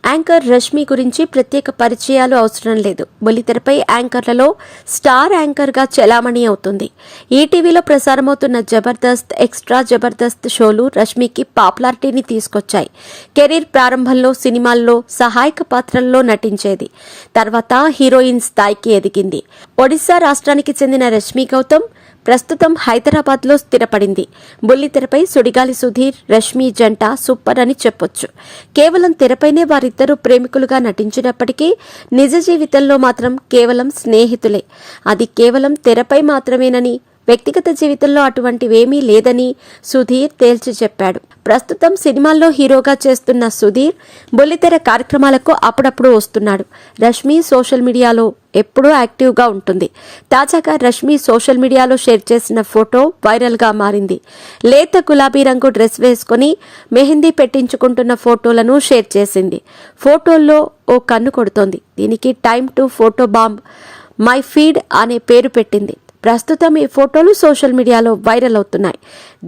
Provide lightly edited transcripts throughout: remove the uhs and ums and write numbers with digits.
Anchor Rashmi గురించి ప్రత్యేక పరిచయాలు అవసరం లేదు. బుల్లితెరపై యాంకర్లలో స్టార్ యాంకర్గా చెలామణి అవుతుంది. ఈటీవీలో ప్రసారమవుతున్న జబర్దస్త్, ఎక్స్ట్రా జబర్దస్త్ షోలు రష్మికి పాపులారిటీని తీసుకొచ్చాయి. కెరీర్ ప్రారంభంలో సినిమాల్లో సహాయక పాత్రల్లో నటించేది. తర్వాత హీరోయిన్ స్థాయికి ఎదిగింది. ఒడిశా రాష్ట్రానికి చెందిన రష్మి గౌతమ్ ప్రస్తుతం హైదరాబాద్లో స్థిరపడింది. బుల్లితెరపై సుడిగాలి సుధీర్, రష్మి జంట సూపర్ అని చెప్పొచ్చు. కేవలం తెరపైనే వారిద్దరూ ప్రేమికులుగా నటించినప్పటికీ నిజ జీవితంలో మాత్రం కేవలం స్నేహితులే. అది కేవలం తెరపై మాత్రమేనని, వ్యక్తిగత జీవితంలో అటువంటివేమీ లేదని సుధీర్ తేల్చి చెప్పాడు. ప్రస్తుతం సినిమాల్లో హీరోగా చేస్తున్న సుధీర్ బుల్లితెర కార్యక్రమాలకు అప్పుడప్పుడు వస్తున్నాడు. రష్మి సోషల్ మీడియాలో ఎప్పుడూ యాక్టివ్గా ఉంటుంది. తాజాగా రష్మి సోషల్ మీడియాలో షేర్ చేసిన ఫోటో వైరల్గా మారింది. లేత గులాబీ రంగు డ్రెస్ వేసుకుని మెహందీ పెట్టించుకుంటున్న ఫోటోలను షేర్ చేసింది. ఫోటోల్లో ఓ కన్ను కొడుతోంది. దీనికి time to photo bomb my feed అనే పేరు పెట్టింది. ప్రస్తుతం ఈ ఫోటోలు సోషల్ మీడియాలో వైరల్ అవుతున్నాయి.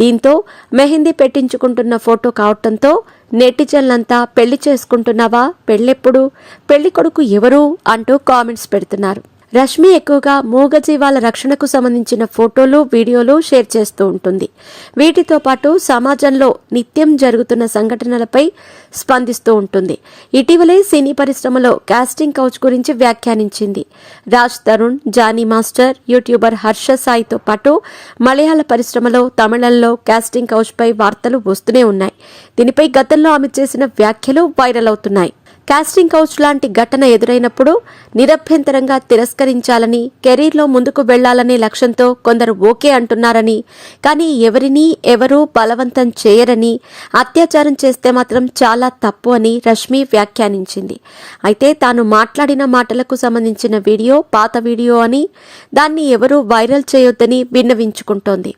దీంతో మెహందీ పెట్టించుకుంటున్న ఫోటో కావటంతో నెటిజన్లంతా పెళ్లి చేసుకుంటున్నావా, పెళ్ళెప్పుడు, పెళ్లి కొడుకు ఎవరు అంటూ కామెంట్స్ పెడుతున్నారు. రష్మి ఎక్కువగా మూగజీవాల రక్షణకు సంబంధించిన ఫోటోలు, వీడియోలు షేర్ చేస్తూ ఉంటుంది. వీటితో పాటు సమాజంలో నిత్యం జరుగుతున్న సంఘటనలపై స్పందిస్తూ ఉంటుంది. ఇటీవలే సినీ పరిశ్రమలో కాస్టింగ్ కౌచ్ గురించి వ్యాఖ్యానించింది. రాజ్ తరుణ్, జానీ మాస్టర్, యూట్యూబర్ హర్ష సాయితో పాటు మలయాళ పరిశ్రమలో, తమిళంలో కాస్టింగ్ కౌచ్ పై వార్తలు వస్తూనే ఉన్నాయి. దీనిపై గతంలో ఆమె చేసిన వ్యాఖ్యలు వైరల్ అవుతున్నాయి. కాస్టింగ్ కౌచ్ లాంటి ఘటన ఎదురైనప్పుడు నిరభ్యంతరంగా తిరస్కరించాలని, కెరీర్లో ముందుకు వెళ్లాలనే లక్ష్యంతో కొందరు ఓకే అంటున్నారని, కానీ ఎవరూ బలవంతం చేయరని, అత్యాచారం చేస్తే మాత్రం చాలా తప్పు అని రష్మి వ్యాఖ్యానించింది. అయితే తాను మాట్లాడిన మాటలకు సంబంధించిన వీడియో పాత వీడియో అని, దాన్ని ఎవరూ వైరల్ చేయొద్దని విన్నవించుకుంటోంది.